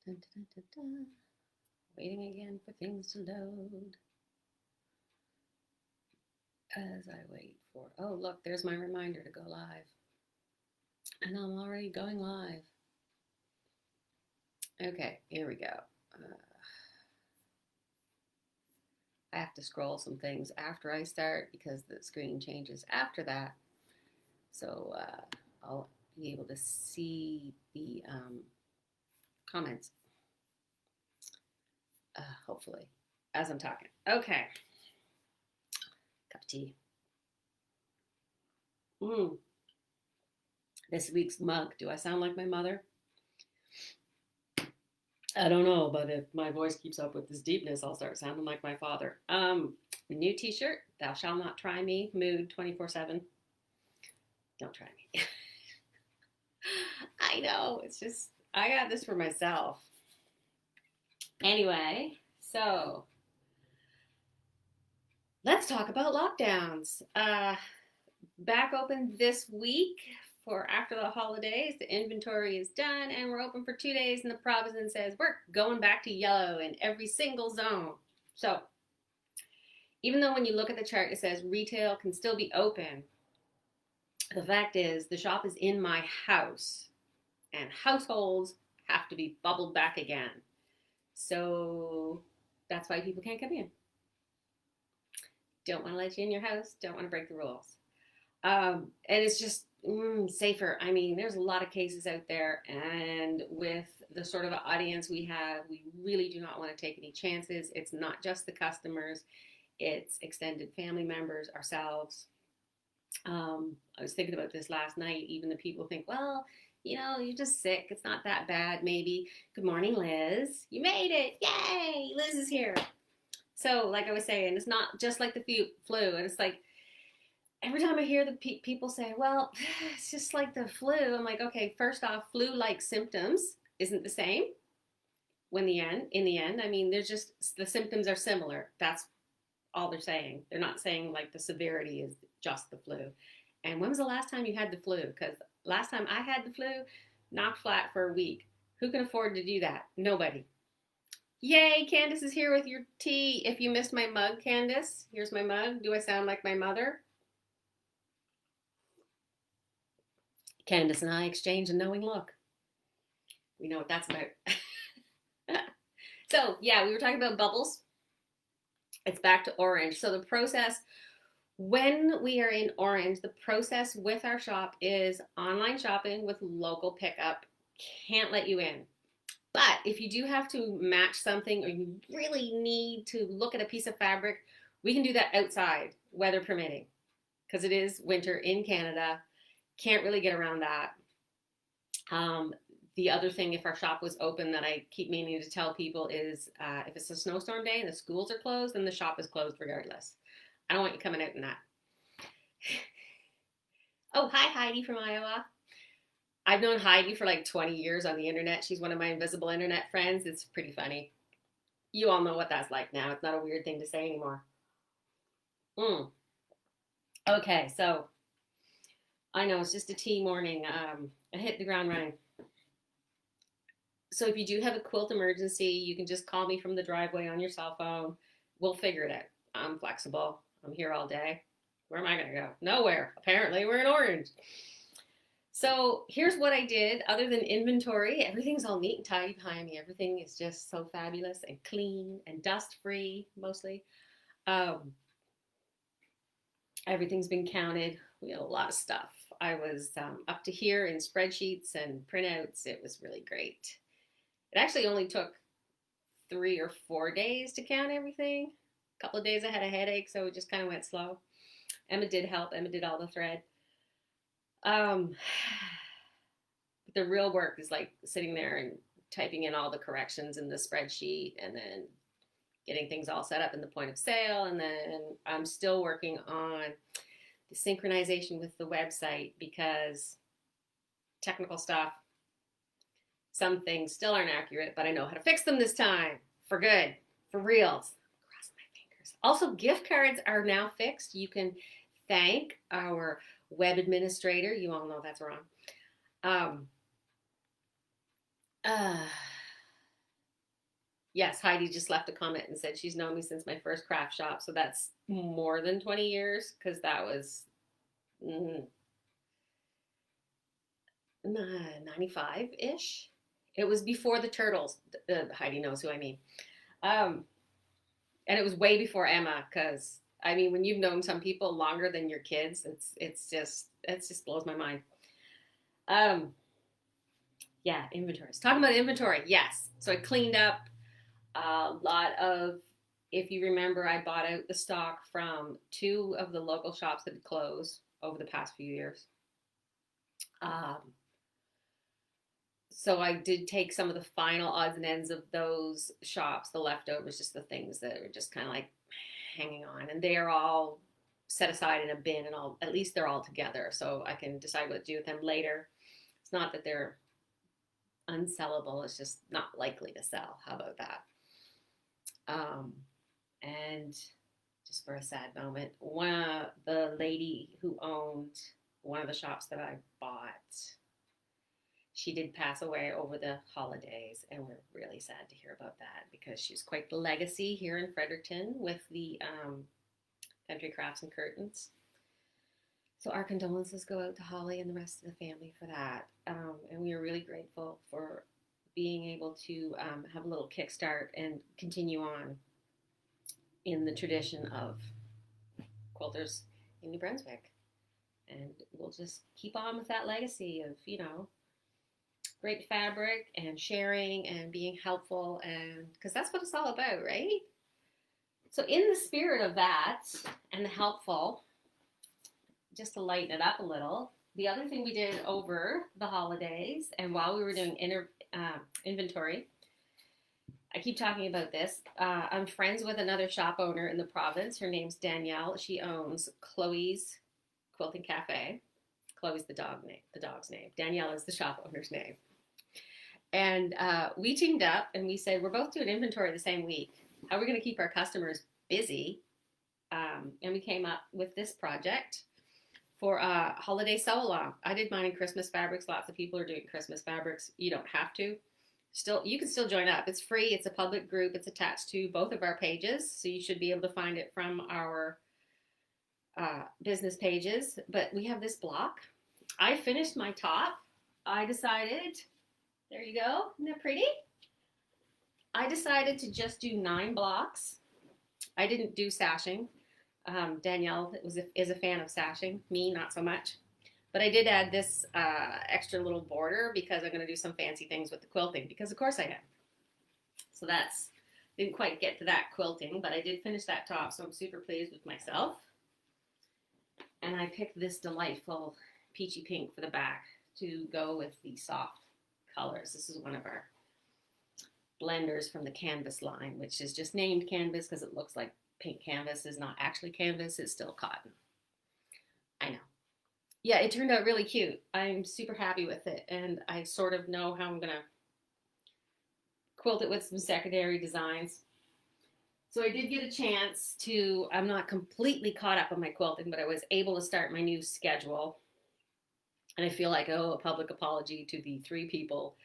Dun, dun, dun, dun. Waiting again for things to load. As I wait for, oh, look, there's my reminder to go live. And I'm already going live. Okay, here we go. I have to scroll some things after I start because the screen changes after that. So I'll be able to see the comments, hopefully, as I'm talking. Okay. Cup of tea. This week's mug. Do I sound like my mother? I don't know, but if my voice keeps up with this deepness, I'll start sounding like my father. New t-shirt, thou shalt not try me, mood 24/7. Don't try me. I know, it's just, I got this for myself. Anyway, so let's talk about lockdowns. Back open this week for after the holidays. The inventory is done and we're open for 2 days, and the province says we're going back to yellow in every single zone. So even though when you look at the chart it says retail can still be open, the fact is the shop is in my house and households have to be bubbled back again. So that's why people can't come in. Don't want to let you in your house, don't want to break the rules. And it's just safer. I mean, there's a lot of cases out there, and with the sort of audience we have, we really do not want to take any chances. It's not just the customers, it's extended family members, ourselves. I was thinking about this last night. Even the people think, well, you know, you're just sick. It's not that bad, maybe. Good morning, Liz. You made it. Yay! Liz is here. So, like I was saying, it's not just like the flu. And it's like, every time I hear the people say, well, it's just like the flu. I'm like, okay, first off, flu-like symptoms isn't the same in the end. I mean, there's just, the symptoms are similar. That's all they're saying. They're not saying like the severity is just the flu. And when was the last time you had the flu? Because last time I had the flu, knocked flat for a week. Who can afford to do that? Nobody. Yay, Candace is here with your tea. If you missed my mug, Candace, here's my mug. Do I sound like my mother? Candace and I exchange a knowing look. We know what that's about. So, yeah, we were talking about bubbles. It's back to orange. So the process, when we are in orange, the process with our shop is online shopping with local pickup. Can't let you in. But if you do have to match something or you really need to look at a piece of fabric, we can do that outside, weather permitting, because it is winter in Canada. Can't really get around that. The other thing, if our shop was open, that I keep meaning to tell people is if it's a snowstorm day and the schools are closed, then the shop is closed regardless. I don't want you coming out in that. Oh, hi, Heidi from Iowa. I've known Heidi for like 20 years on the internet. She's one of my invisible internet friends. It's pretty funny. You all know what that's like now. It's not a weird thing to say anymore. Okay, so I know it's just a tea morning. I hit the ground running. So if you do have a quilt emergency, you can just call me from the driveway on your cell phone. We'll figure it out. I'm flexible. I'm here all day. Where am I going to go? Nowhere. Apparently, we're in orange. So here's what I did. Other than inventory, everything's all neat and tidy behind me. Everything is just so fabulous and clean and dust-free, mostly. Everything's been counted. We had a lot of stuff. I was up to here in spreadsheets and printouts. It was really great. It actually only took 3 or 4 days to count everything. A couple of days I had a headache, so it just kind of went slow. Emma did help. Emma did all the thread. But the real work is like sitting there and typing in all the corrections in the spreadsheet and then getting things all set up in the point of sale. And then I'm still working on the synchronization with the website because technical stuff, some things still aren't accurate, but I know how to fix them this time for good, for reals. Cross my fingers. Also, gift cards are now fixed. You can thank our web administrator. You all know that's wrong. Yes, Heidi just left a comment and said she's known me since my first craft shop. So that's more than 20 years because that was 95-ish. It was before the Turtles. Heidi knows who I mean. Um, and it was way before Emma because I mean, when you've known some people longer than your kids, it just blows my mind. Um, yeah, inventories. Talking about inventory, yes. So I cleaned up a lot of. If you remember, I bought out the stock from two of the local shops that had closed over the past few years. Um, so I did take some of the final odds and ends of those shops, the leftovers, just the things that are just kind of like hanging on, and they are all set aside in a bin, and all at least they're all together, so I can decide what to do with them later. It's not that they're unsellable; it's just not likely to sell. How about that? Um, and just for a sad moment, the lady who owned one of the shops that I bought, she did pass away over the holidays, and we're really sad to hear about that because she's quite the legacy here in Fredericton with the country crafts and curtains. So our condolences go out to Holly and the rest of the family for that. And we are really grateful for being able to have a little kickstart and continue on in the tradition of quilters in New Brunswick. And we'll just keep on with that legacy of, great fabric and sharing and being helpful, and because that's what it's all about, right? So in the spirit of that and the helpful, just to lighten it up a little, the other thing we did over the holidays and while we were doing inventory, I keep talking about this. I'm friends with another shop owner in the province. Her name's Danielle. She owns Chloe's Quilting Cafe. Chloe's the dog's name. Danielle is the shop owner's name. And we teamed up and we said, we're both doing inventory the same week. How are we going to keep our customers busy? And we came up with this project for a holiday sew-along. I did mine in Christmas fabrics. Lots of people are doing Christmas fabrics. You don't have to. You can still join up. It's free. It's a public group. It's attached to both of our pages. So you should be able to find it from our business pages. But we have this block. I finished my top. I decided, there you go. Isn't that pretty? I decided to just do 9 blocks. I didn't do sashing. Danielle is a fan of sashing. Me, not so much. But I did add this extra little border because I'm going to do some fancy things with the quilting, because of course I am. So didn't quite get to that quilting, but I did finish that top, so I'm super pleased with myself. And I picked this delightful peachy pink for the back to go with the soft colors. This is one of our blenders from the canvas line, which is just named canvas because it looks like pink canvas. Is not actually canvas, it's still cotton. I know. Yeah, it turned out really cute. I'm super happy with it, and I sort of know how I'm gonna quilt it with some secondary designs. So I did get a chance to, I'm not completely caught up on my quilting, but I was able to start my new schedule. And I feel like I owe a public apology to the 3 people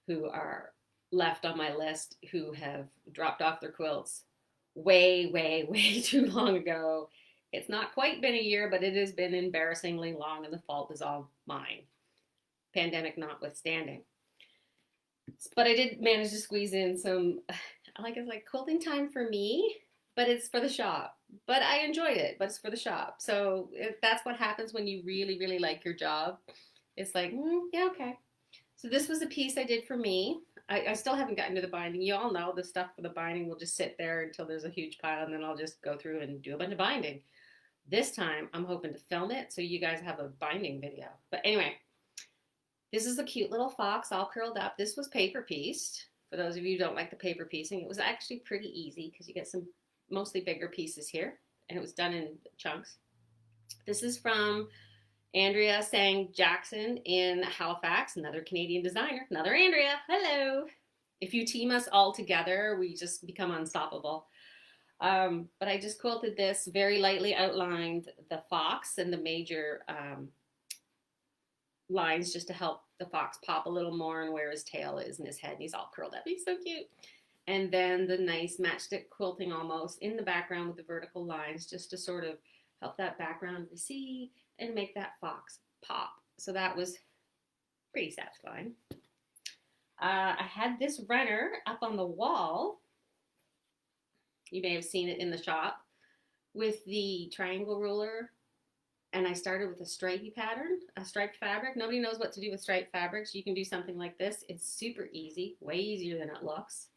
who are left on my list who have dropped off their quilts way, way, way too long ago. It's not quite been a year, but it has been embarrassingly long, and the fault is all mine, pandemic notwithstanding. But I did manage to squeeze in some, it's like quilting time for me, but it's for the shop. But I enjoyed it, but it's for the shop. So that's what happens when you really, really like your job. It's like, yeah, okay. So this was a piece I did for me. I still haven't gotten to the binding. You all know the stuff for the binding will just sit there until there's a huge pile, and then I'll just go through and do a bunch of binding. This time, I'm hoping to film it so you guys have a binding video. But anyway, this is a cute little fox all curled up. This was paper pieced. For those of you who don't like the paper piecing, it was actually pretty easy because you get some mostly bigger pieces here, and it was done in chunks. This is from Andrea Sang Jackson in Halifax, another Canadian designer. Another Andrea, hello. If you team us all together, we just become unstoppable. But I just quilted this, very lightly outlined the fox and the major lines just to help the fox pop a little more and where his tail is and his head. And he's all curled up. He's so cute. And then the nice matchstick quilting almost in the background with the vertical lines, just to sort of help that background recede and make that fox pop. So that was pretty satisfying. I had this runner up on the wall. You may have seen it in the shop with the triangle ruler. And I started with a stripy pattern, a striped fabric. Nobody knows what to do with striped fabrics. You can do something like this. It's super easy, way easier than it looks.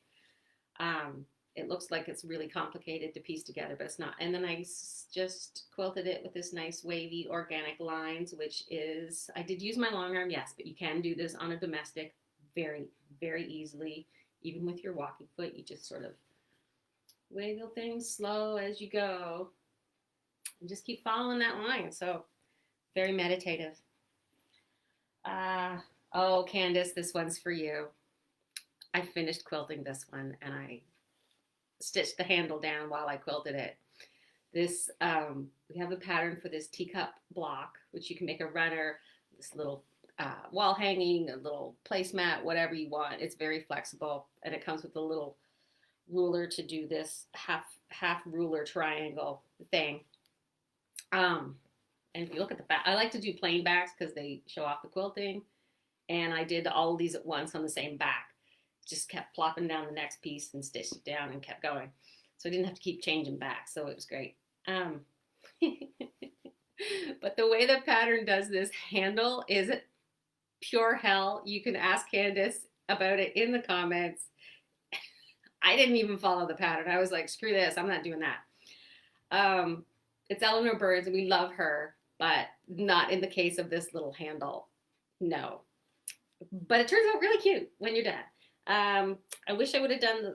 It looks like it's really complicated to piece together, but it's not. And then I just quilted it with this nice wavy organic lines, which is, I did use my long arm, yes, but you can do this on a domestic very, very easily. Even with your walking foot, you just sort of wiggle things slow as you go and just keep following that line. So very meditative. Oh, Candace, this one's for you. I finished quilting this one and I stitched the handle down while I quilted it. This, we have a pattern for this teacup block, which you can make a runner, this little wall hanging, a little placemat, whatever you want. It's very flexible, and it comes with a little ruler to do this half ruler triangle thing. And if you look at the back, I like to do plain backs because they show off the quilting. And I did all of these at once on the same back. Just kept plopping down the next piece and stitched it down and kept going. So I didn't have to keep changing back. So it was great. But the way the pattern does this handle is pure hell. You can ask Candace about it in the comments. I didn't even follow the pattern. I was like, screw this. I'm not doing that. It's Eleanor Bird's, and we love her, but not in the case of this little handle. No. But it turns out really cute when you're done. I wish I would have done,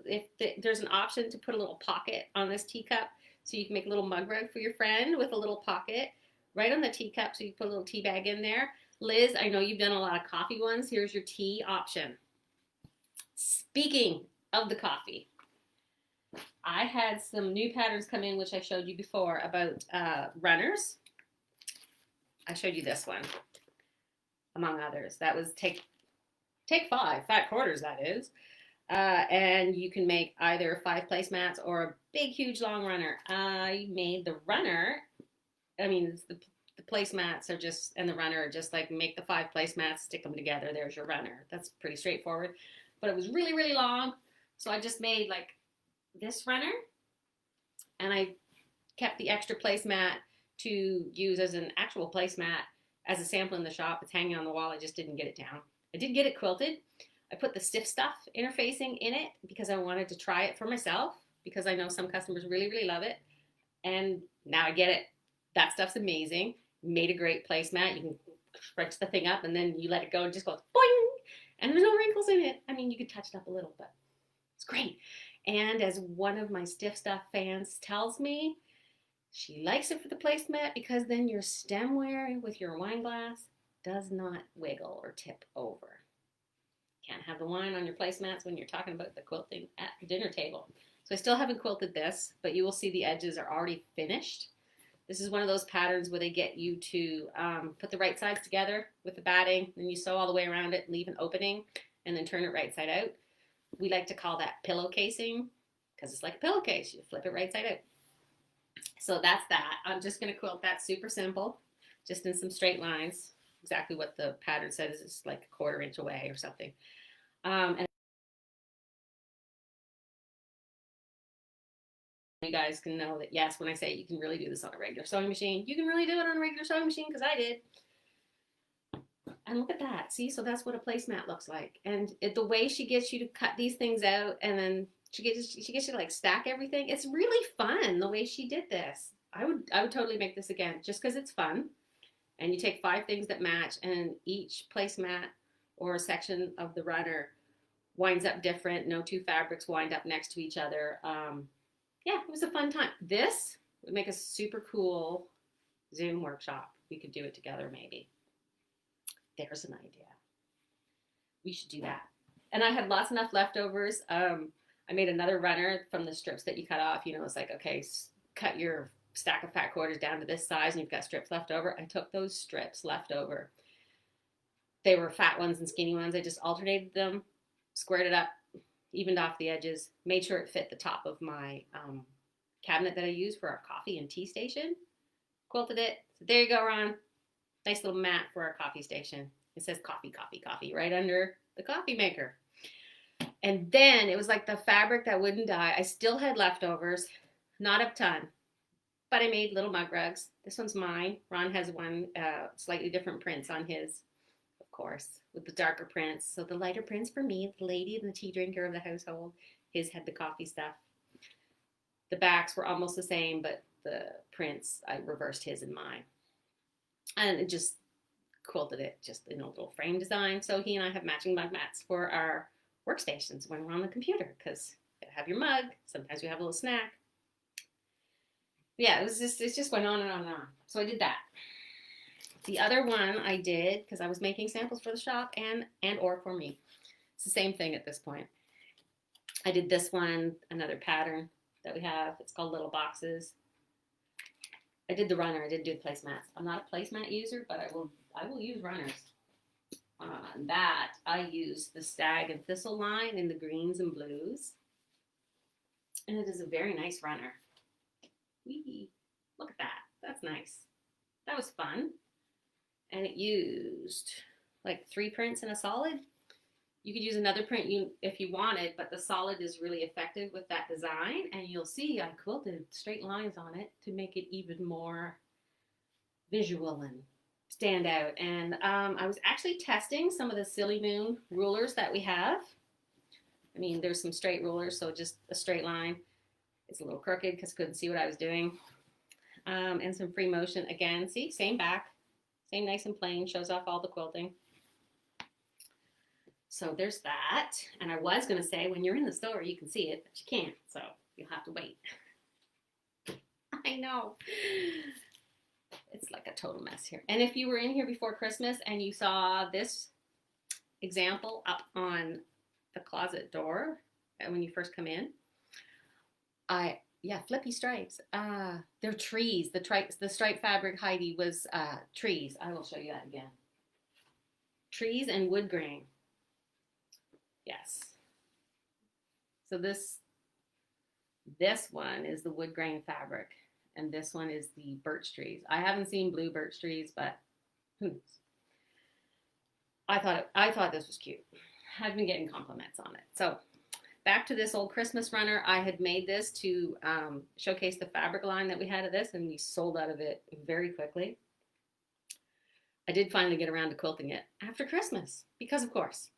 there's an option to put a little pocket on this teacup, so you can make a little mug rug for your friend with a little pocket right on the teacup, so you put a little tea bag in there. Liz, I know you've done a lot of coffee ones. Here's your tea option. Speaking of the coffee, I had some new patterns come in, which I showed you before, about runners. I showed you this one, among others. That was take 5, fat quarters, that is. And you can make either 5 placemats or a big, huge, long runner. I made the runner, I mean, the placemats are just, and the runner are just like, make the 5 placemats, stick them together, there's your runner. That's pretty straightforward. But it was really, really long, so I just made like this runner, and I kept the extra placemat to use as an actual placemat as a sample in the shop. It's hanging on the wall. I just didn't get it down. I did get it quilted. I put the stiff stuff interfacing in it because I wanted to try it for myself, because I know some customers really, really love it. And now I get it. That stuff's amazing. Made a great placemat. You can stretch the thing up and then you let it go and it just goes boing, and there's no wrinkles in it. I mean, you could touch it up a little, but it's great. And as one of my stiff stuff fans tells me, she likes it for the placemat because then your stemware with your wine glass does not wiggle or tip over. Can't have the wine on your placemats when you're talking about the quilting at the dinner table. So I still haven't quilted this, but you will see the edges are already finished. This is one of those patterns where they get you to put the right sides together with the batting, and you sew all the way around it, leave an opening, and then turn it right side out. We like to call that pillowcasing because it's like a pillowcase. You flip it right side out. So that's that. I'm just going to quilt that super simple, just in some straight lines. Exactly what the pattern says, is like a 1/4 inch away or something. And you guys can know that, yes, when I say you can really do this on a regular sewing machine, you can really do it on a regular sewing machine, because I did. And look at that. See, so that's what a placemat looks like. And the way she gets you to cut these things out, and then she gets you to like stack everything. It's really fun the way she did this. I would totally make this again, just because it's fun. And you take 5 things that match, and each placemat or a section of the runner winds up different. No 2 fabrics wind up next to each other. Yeah, it was a fun time. This would make a super cool Zoom workshop. We could do it together maybe. There's an idea. We should do that. And I had lots enough leftovers. I made another runner from the strips that you cut off. You know, it's like, okay, cut your stack of fat quarters down to this size and you've got strips left over. I took those strips left over. They were fat ones and skinny ones. I just alternated them, squared it up, evened off the edges, made sure it fit the top of my cabinet that I use for our coffee and tea station. Quilted it. So there you go, Ron. Nice little mat for our coffee station. It says coffee, coffee, coffee right under the coffee maker. And then it was like the fabric that wouldn't die. I still had leftovers, not a ton, but I made little mug rugs. This one's mine. Ron has one slightly different prints on his, of course, with the darker prints. So the lighter prints for me, the lady and the tea drinker of the household. His had the coffee stuff. The backs were almost the same, but the prints, I reversed his and mine. And it just quilted it just in a little frame design. So he and I have matching mug mats for our workstations when we're on the computer, because you have your mug. Sometimes we have a little snack. Yeah, it just went on and on and on. So I did that. The other one I did, because I was making samples for the shop and or for me. It's the same thing at this point. I did this one, another pattern that we have. It's called Little Boxes. I did the runner. I didn't do the placemats. I'm not a placemat user, but I will use runners. On that, I used the Stag and Thistle line in the greens and blues. And it is a very nice runner. Whee! Look at that. That's nice. That was fun. And it used like 3 prints in a solid. You could use another print if you wanted, but the solid is really effective with that design. And you'll see I quilted straight lines on it to make it even more visual and stand out. And I was actually testing some of the Silly Moon rulers that we have. I mean, there's some straight rulers, so just a straight line. It's a little crooked because I couldn't see what I was doing. And some free motion. Again, see, same back, same nice and plain, shows off all the quilting. So there's that. And I was going to say, when you're in the store, you can see it, but you can't. So you'll have to wait. I know. It's like a total mess here. And if you were in here before Christmas and you saw this example up on the closet door when you first come in, flippy stripes. They're trees. The stripe fabric, Heidi, was trees. I will show you that again. Trees and wood grain. Yes. So this one is the wood grain fabric, and this one is the birch trees. I haven't seen blue birch trees, but who knows? I thought this was cute. I've been getting compliments on it. So back to this old Christmas runner. I had made this to showcase the fabric line that we had of this, and we sold out of it very quickly. I did finally get around to quilting it after Christmas, because of course.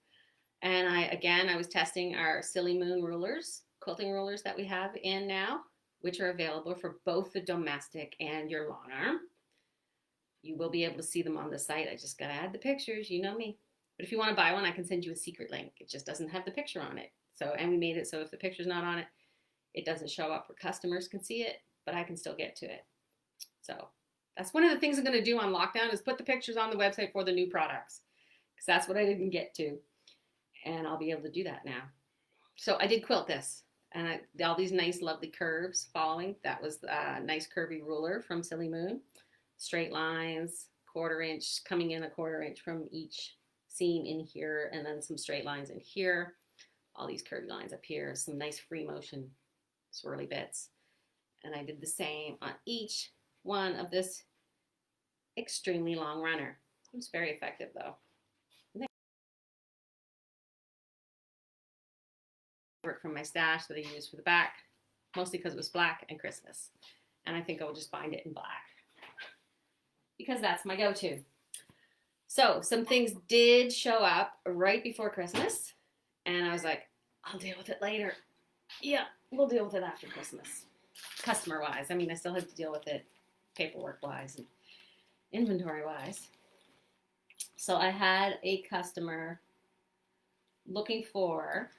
And I was testing our Silly Moon rulers, quilting rulers that we have in now, which are available for both the domestic and your long arm. You will be able to see them on the site. I just got to add the pictures, you know me. But if you want to buy one, I can send you a secret link. It just doesn't have the picture on it. And we made it so if the picture's not on it, it doesn't show up where customers can see it, but I can still get to it. So that's one of the things I'm going to do on lockdown is put the pictures on the website for the new products, because that's what I didn't get to. And I'll be able to do that now. So I did quilt this, and all these nice, lovely curves following. That was a nice curvy ruler from Silly Moon. Straight lines, 1/4 inch, coming in a 1/4 inch from each seam in here, and then some straight lines in here. All these curvy lines up here, some nice free motion swirly bits. And I did the same on each one of this extremely long runner. It was very effective though. Work from my stash that I used for the back, mostly because it was black and Christmas. And I think I will just bind it in black because that's my go-to. So some things did show up right before Christmas, and I was like, I'll deal with it later. Yeah, we'll deal with it after Christmas. Customer-wise. I mean, I still have to deal with it paperwork-wise and inventory-wise. So I had a customer looking for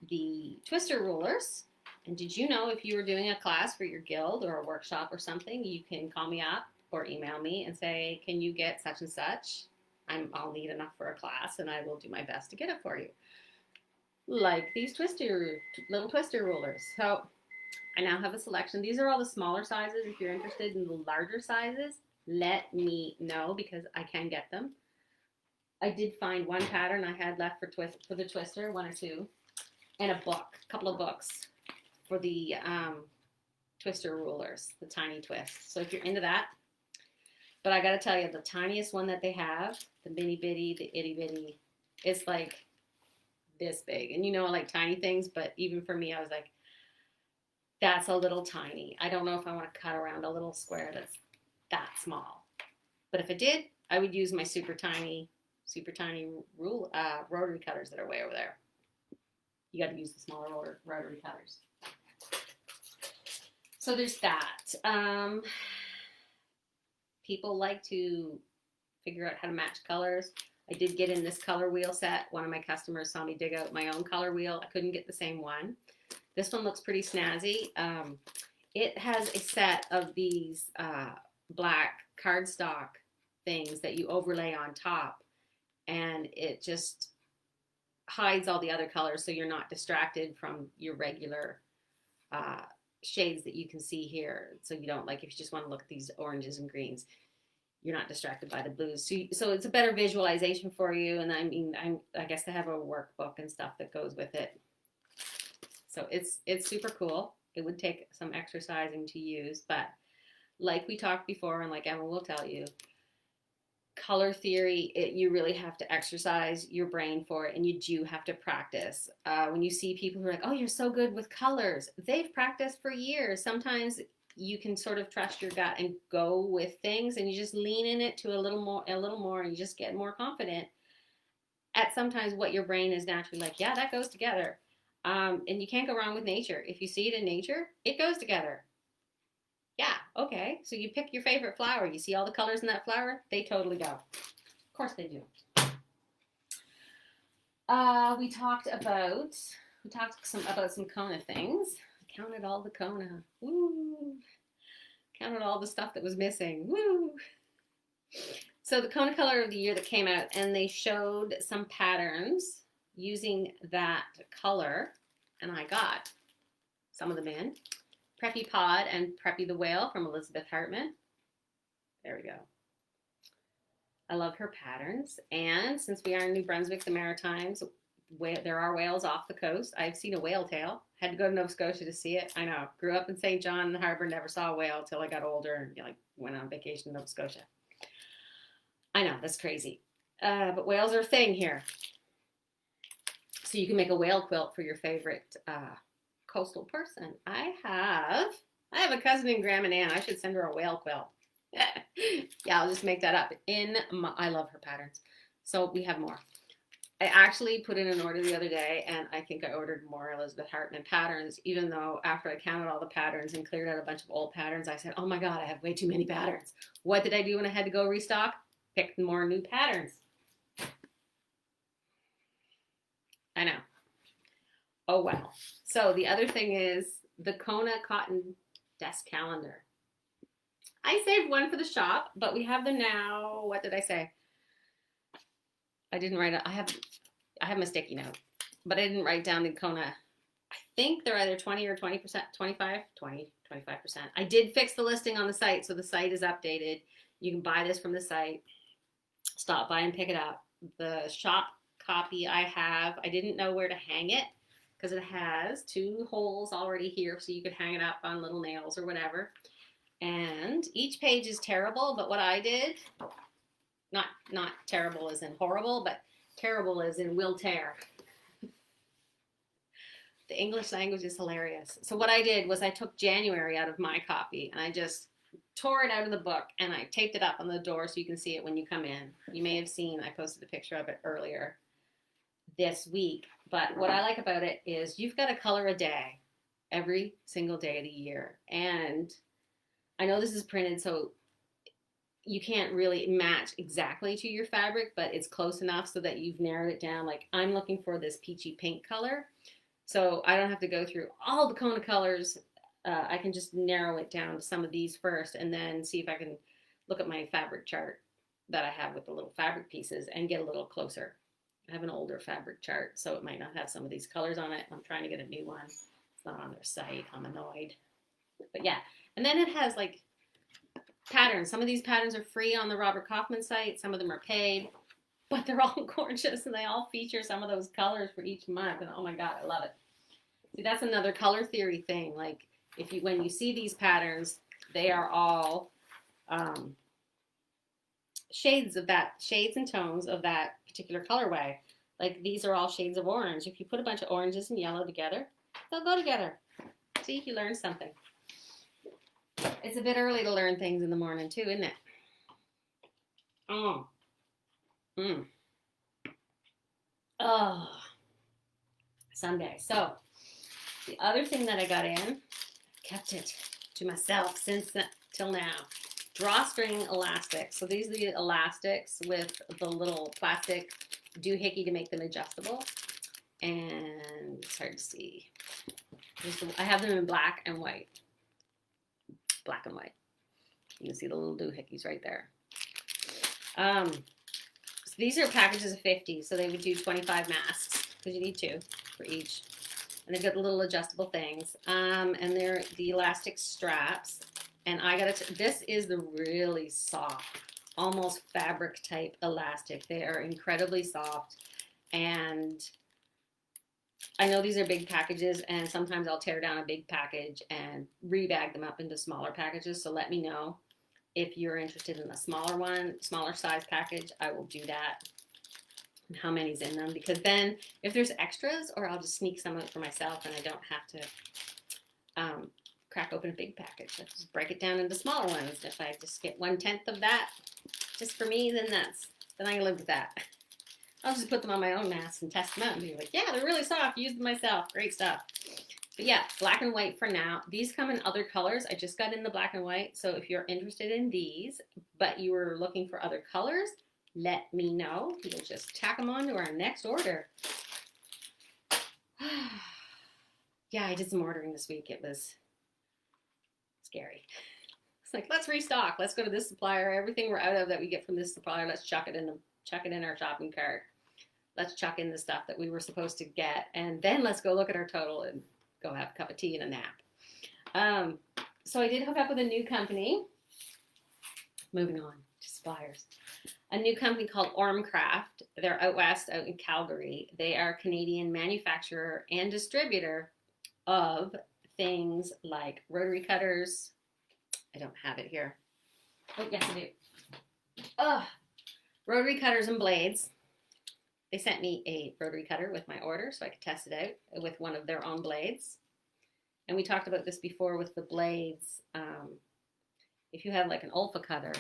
the twister rulers. And did you know if you were doing a class for your guild or a workshop or something, you can call me up or email me and say, can you get such and such? I'll need enough for a class, and I will do my best to get it for you. Like these little twister rulers. So I now have a selection. These are all the smaller sizes. If you're interested in the larger sizes, let me know because I can get them. I did find one pattern I had left for the twister, 1 or 2. and a couple of books for the twister rulers, the tiny twist. So if you're into that, but I got to tell you, the tiniest one that they have, the mini bitty, the itty bitty, it's like this big. And you know, I like tiny things, but even for me, I was like, that's a little tiny. I don't know if I want to cut around a little square that's that small. But if it did, I would use my super tiny rotary cutters that are way over there. You got to use the smaller rotary cutters. So there's that. People like to figure out how to match colors. I did get in this color wheel set. One of my customers saw me dig out my own color wheel. I couldn't get the same one. This one looks pretty snazzy. It has a set of these black cardstock things that you overlay on top, and it just hides all the other colors so you're not distracted from your regular shades that you can see here. So you don't, like, if you just want to look at these oranges and greens, you're not distracted by the blues. So it's a better visualization for you. And I mean, I guess they have a workbook and stuff that goes with it. So it's super cool. It would take some exercising to use, but like we talked before, and like Emma will tell you, color theory, you really have to exercise your brain for it, and you do have to practice. When you see people who are like, oh, you're so good with colors, they've practiced for years. Sometimes you can sort of trust your gut and go with things, and you just lean in it to a little more, and you just get more confident at sometimes what your brain is naturally like, yeah, that goes together. And you can't go wrong with nature. If you see it in nature, it goes together. Yeah, okay. So you pick your favorite flower. You see all the colors in that flower? They totally go. Of course they do. We talked about some Kona things. I counted all the Kona. Woo! Counted all the stuff that was missing. Woo! So the Kona Color of the Year that came out, and they showed some patterns using that color, and I got some of them in. Preppy Pod and Preppy the Whale from Elizabeth Hartman. There we go. I love her patterns. And since we are in New Brunswick, the Maritimes, there are whales off the coast. I've seen a whale tail. Had to go to Nova Scotia to see it. I know. Grew up in St. John in the harbor, never saw a whale until I got older and went on vacation in Nova Scotia. I know, that's crazy. But whales are a thing here. So you can make a whale quilt for your favorite coastal person. I have a cousin in Graham and Ann. I should send her a whale quilt. Yeah, I'll just make that up. I love her patterns. So we have more. I actually put in an order the other day, and I think I ordered more Elizabeth Hartman patterns, even though after I counted all the patterns and cleared out a bunch of old patterns, I said, oh my God, I have way too many patterns. What did I do when I had to go restock? Pick more new patterns. I know. Oh, well. So the other thing is the Kona Cotton Desk Calendar. I saved one for the shop, but we have them now. What did I say? I didn't write it. I have my sticky note, but I didn't write down the Kona. I think they're either 20 or 20%, 25%. I did fix the listing on the site, so the site is updated. You can buy this from the site. Stop by and pick it up. The shop copy I didn't know where to hang it, because it has 2 holes already here, so you could hang it up on little nails or whatever. And each page is terrible, but what I did, not terrible as in horrible, but terrible as in will tear. The English language is hilarious. So what I did was I took January out of my copy, and I just tore it out of the book, and I taped it up on the door so you can see it when you come in. You may have seen, I posted a picture of it earlier this week. But what I like about it is you've got to color a day every single day of the year. And I know this is printed, so you can't really match exactly to your fabric, but it's close enough so that you've narrowed it down. Like, I'm looking for this peachy pink color, so I don't have to go through all the Kona colors. I can just narrow it down to some of these first, and then see if I can look at my fabric chart that I have with the little fabric pieces and get a little closer. I have an older fabric chart, so it might not have some of these colors on it. I'm trying to get a new one. It's not on their site. I'm annoyed. But yeah, and then it has like patterns. Some of these patterns are free on the Robert Kaufman site. Some of them are paid, but they're all gorgeous, and they all feature some of those colors for each month. And oh my God, I love it. See, that's another color theory thing. Like when you see these patterns, they are all shades and tones of that particular colorway. Like these are all shades of orange. If you put a bunch of oranges and yellow together, they'll go together. See, you learned something. It's a bit early to learn things in the morning too, isn't it? Oh. Oh. Sunday. So the other thing that I got in, kept it to myself since till now. Drawstring Elastic. So these are the elastics with the little plastic doohickey to make them adjustable. And it's hard to see. I have them in black and white. Black and white. You can see the little doohickeys right there. So these are packages of 50, so they would do 25 masks because you need 2 for each. And they've got the little adjustable things. And they're the elastic straps. And I got it. This is the really soft, almost fabric type elastic. They are incredibly soft. And I know these are big packages, and sometimes I'll tear down a big package and rebag them up into smaller packages. So let me know if you're interested in a smaller one, smaller size package. I will do that. And how many's in them, because then if there's extras, or I'll just sneak some of it for myself and I don't have to crack open a big package. Let's just break it down into smaller ones. If I just get 1/10 of that just for me, then I can live with that. I'll just put them on my own mask and test them out and be like, yeah, they're really soft. Use them myself. Great stuff. But yeah, black and white for now. These come in other colors. I just got in the black and white. So if you're interested in these, but you were looking for other colors, let me know. We'll just tack them on to our next order. Yeah, I did some ordering this week. It was scary. It's like, let's restock. Let's go to this supplier. Everything we're out of that we get from this supplier, let's chuck it in our shopping cart. Let's chuck in the stuff that we were supposed to get, and then let's go look at our total and go have a cup of tea and a nap. So I did hook up with a new company. Moving on to suppliers. A new company called Ormcraft. They're out west, out in Calgary. They are a Canadian manufacturer and distributor of things like rotary cutters. I don't have it here. Oh, yes, I do. Rotary cutters and blades. They sent me a rotary cutter with my order so I could test it out with one of their own blades. And we talked about this before with the blades. If you have like an Olfa cutter,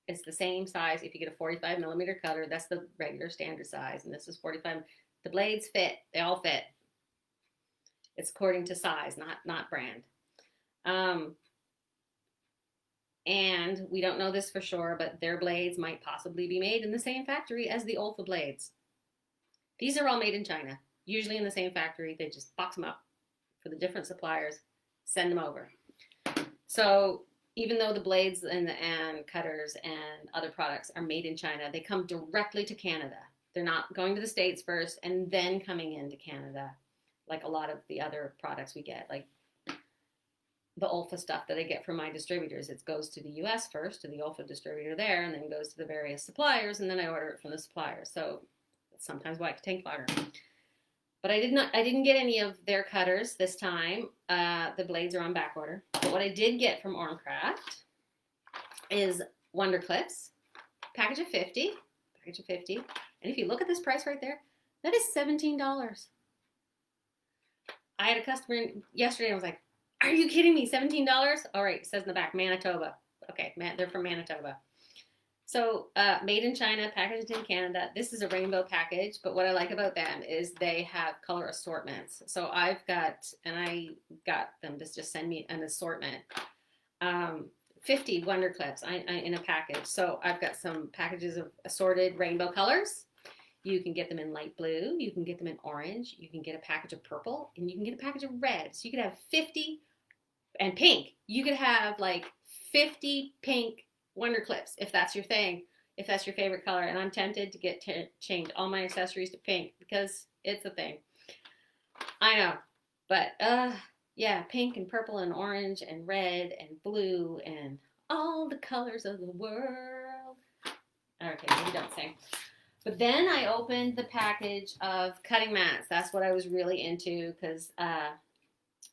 it's the same size. If you get a 45 millimeter cutter, that's the regular standard size. And this is 45. The blades fit. They all fit. It's according to size, not brand. And we don't know this for sure, but their blades might possibly be made in the same factory as the Olfa blades. These are all made in China, usually in the same factory. They just box them up for the different suppliers, send them over. So even though the blades and cutters and other products are made in China, they come directly to Canada. They're not going to the States first and then coming into Canada, like a lot of the other products we get, like the Olfa stuff that I get from my distributors. It goes to the US first, to the Olfa distributor there, and then goes to the various suppliers, and then I order it from the suppliers. So that's sometimes why it can take longer. But I didn't get any of their cutters this time. The blades are on back order. But what I did get from Ormcraft is Wonder Clips, package of 50. And if you look at this price right there, that is $17. I had a customer yesterday, I was like, are you kidding me? $17? All right, it says in the back, Manitoba. Okay, they're from Manitoba. So made in China, packaged in Canada. This is a rainbow package, but what I like about them is they have color assortments. So I got them to just send me an assortment. 50 Wonder Clips in a package. So I've got some packages of assorted rainbow colors. You can get them in light blue. You can get them in orange. You can get a package of purple, and you can get a package of red. So you could have 50 and pink. You could have like 50 pink Wonder Clips if that's your thing, if that's your favorite color. And I'm tempted to change all my accessories to pink because it's a thing. I know, but yeah, pink and purple and orange and red and blue and all the colors of the world. Okay, maybe don't sing. But then I opened the package of cutting mats. That's what I was really into because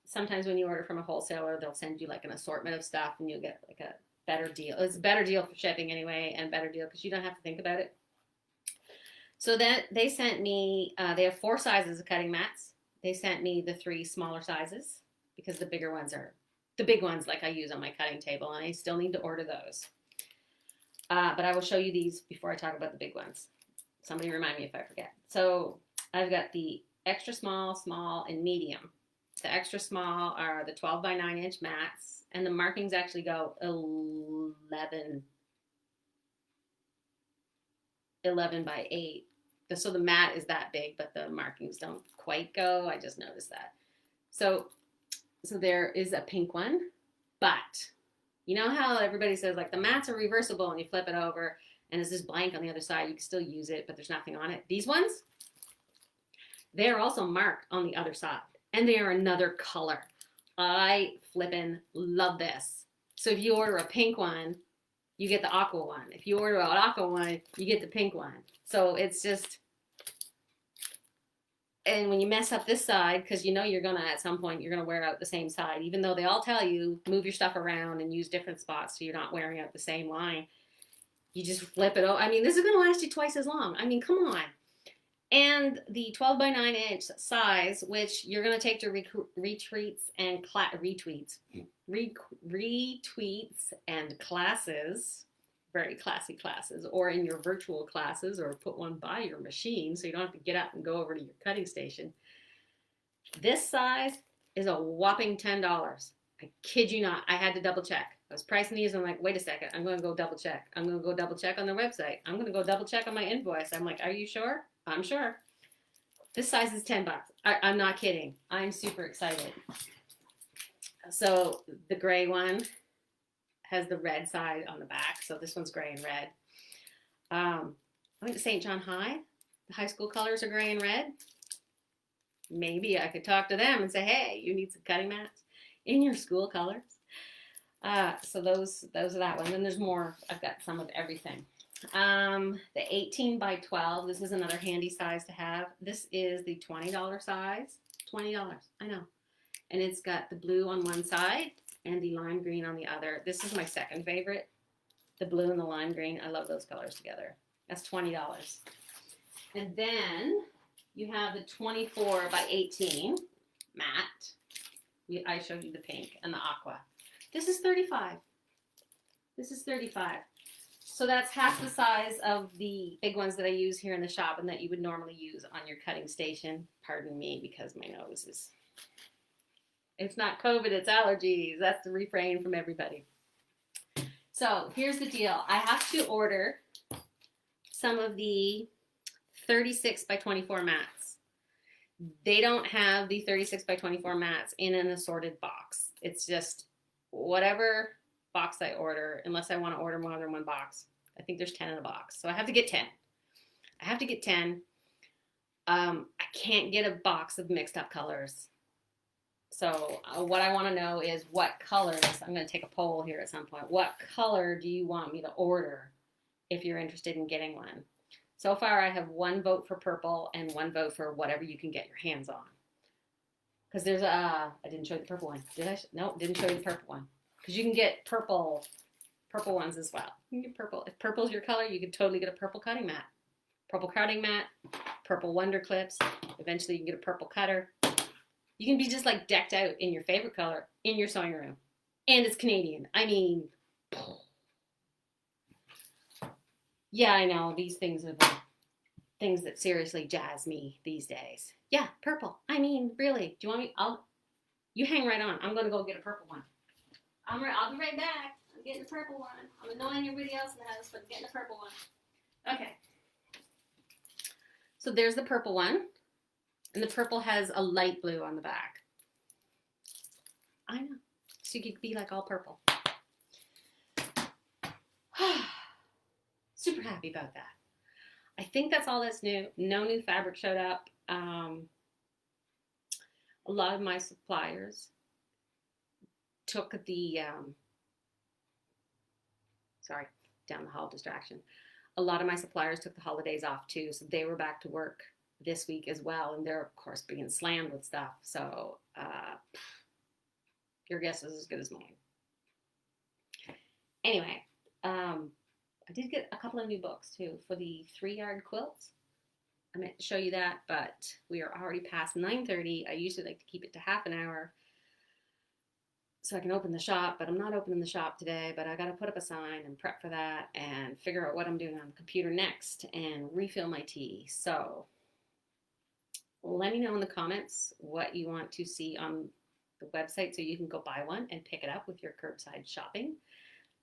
sometimes when you order from a wholesaler, they'll send you like an assortment of stuff and you'll get like a better deal. It's a better deal for shipping anyway, and better deal because you don't have to think about it. So then they sent me, they have 4 sizes of cutting mats. They sent me the 3 smaller sizes because the bigger ones are the big ones like I use on my cutting table, and I still need to order those. But I will show you these before I talk about the big ones. Somebody remind me if I forget. So I've got the extra small, small, and medium. The extra small are the 12 by 9 inch mats, and the markings actually go 11 by 8. So the mat is that big, but the markings don't quite go. I just noticed that. So there is a pink one, but you know how everybody says like the mats are reversible and you flip it over and it's this blank on the other side. You can still use it, but there's nothing on it. These ones, they're also marked on the other side, and they are another color. I flippin' love this. So if you order a pink one, you get the aqua one. If you order an aqua one, you get the pink one. So it's just, and when you mess up this side, because you know you're gonna, at some point, you're gonna wear out the same side, even though they all tell you move your stuff around and use different spots so you're not wearing out the same line. You just flip it over. I mean, this is gonna last you twice as long. I mean, come on. And the 12 by 9 inch size, which you're gonna take to retweets and classes, very classy classes, or in your virtual classes, or put one by your machine so you don't have to get up and go over to your cutting station. This size is a whopping $10. I kid you not. I had to double check. I was pricing these. I'm like, wait a second. I'm going to go double check. I'm going to go double check on their website. I'm going to go double check on my invoice. I'm like, are you sure? I'm sure. This size is $10. I'm not kidding. I'm super excited. So the gray one has the red side on the back. So this one's gray and red. I went to St. John High. The high school colors are gray and red. Maybe I could talk to them and say, hey, you need some cutting mats in your school colors. So those are that one. And there's more. I've got some of everything. The 18 by 12. This is another handy size to have. This is the $20 size. $20. I know. And it's got the blue on one side and the lime green on the other. This is my second favorite. The blue and the lime green. I love those colors together. That's $20. And then you have the 24 by 18 matte. I showed you the pink and the aqua. This is $35. This is $35. So that's half the size of the big ones that I use here in the shop and that you would normally use on your cutting station. Pardon me, because my nose is, it's not COVID, it's allergies. That's the refrain from everybody. So here's the deal. I have to order some of the 36 by 24 mats. They don't have the 36 by 24 mats in an assorted box. It's just whatever box I order, unless I want to order more than one box. I think there's 10 in a box. So I have to get 10. I have to get 10. I can't get a box of mixed up colors. So what I want to know is what colors, I'm going to take a poll here at some point. What color do you want me to order if you're interested in getting one? So far I have 1 vote for purple and 1 vote for whatever you can get your hands on. Because there's I didn't show you the purple one. Did I? No, didn't show you the purple one. Because you can get purple ones as well. You can get purple. If purple's your color, you can totally get a purple cutting mat. Purple cutting mat, purple wonder clips. Eventually you can get a purple cutter. You can be just like decked out in your favorite color in your sewing room. And it's Canadian. I mean, yeah, I know. These things are the things that seriously jazz me these days. Yeah, purple. I mean, really. Do you want me? You hang right on. I'm going to go get a purple one. I'll be right back. I'm getting a purple one. I'm annoying everybody else in the house, but I'm getting a purple one. Okay. So there's the purple one. And the purple has a light blue on the back. I know. So you could be like all purple. Super happy about that. I think that's all that's new. No new fabric showed up. A lot of my suppliers took the, sorry, down the hall distraction. A lot of my suppliers took the holidays off too, so they were back to work this week as well, and they're of course being slammed with stuff. So your guess is as good as mine. Anyway, I did get a couple of new books too for the 3-yard quilts. I meant to show you that, but we are already past 9:30. I usually like to keep it to half an hour so I can open the shop, but I'm not opening the shop today, but I got to put up a sign and prep for that and figure out what I'm doing on the computer next and refill my tea. So let me know in the comments what you want to see on the website so you can go buy one and pick it up with your curbside shopping.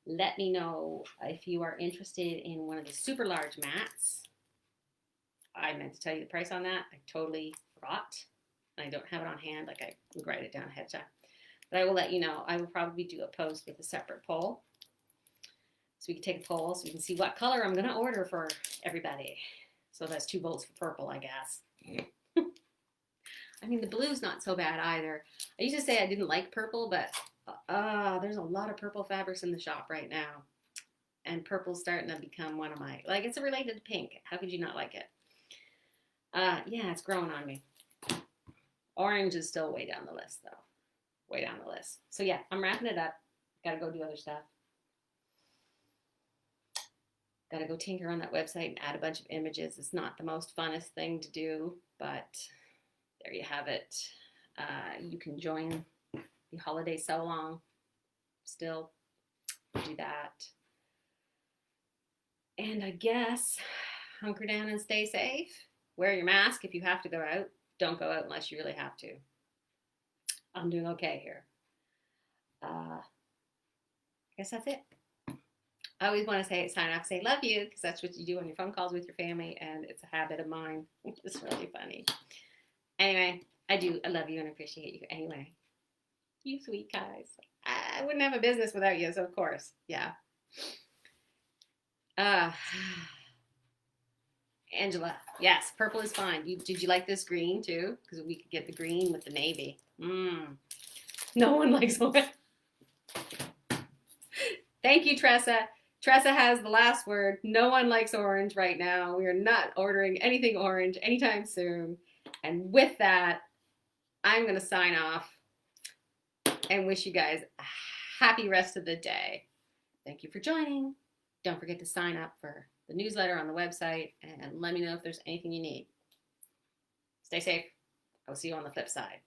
Let me know if you are interested in one of the super large mats. I meant to tell you the price on that. I totally forgot. I don't have it on hand, like I would write it down ahead of time. But I will let you know. I will probably do a post with a separate poll. So we can take a poll so we can see what color I'm going to order for everybody. So that's 2 votes for purple, I guess. I mean, the blue's not so bad either. I used to say I didn't like purple, but there's a lot of purple fabrics in the shop right now. And purple's starting to become one of my, like, it's related to pink. How could you not like it? Yeah, it's growing on me. Orange is still way down the list, though. Way down the list. So yeah, I'm wrapping it up. Gotta go do other stuff. Gotta go tinker on that website and add a bunch of images. It's not the most funnest thing to do, but there you have it. You can join the holiday sew along. Still do that. And I guess hunker down and stay safe. Wear your mask if you have to go out. Don't go out unless you really have to. I'm doing okay here. I guess that's it. I always want to sign off, say love you, because that's what you do on your phone calls with your family, and it's a habit of mine. It's really funny. Anyway, I love you and appreciate you. Anyway, you sweet guys. I wouldn't have a business without you, so of course, yeah. Angela, yes, purple is fine. Did you like this green too? Because we could get the green with the navy. No one likes orange. Thank you, Tressa. Tressa has the last word. No one likes orange right now. We are not ordering anything orange anytime soon. And with that, I'm going to sign off and wish you guys a happy rest of the day. Thank you for joining. Don't forget to sign up for the newsletter on the website and let me know if there's anything you need. Stay safe. I will see you on the flip side.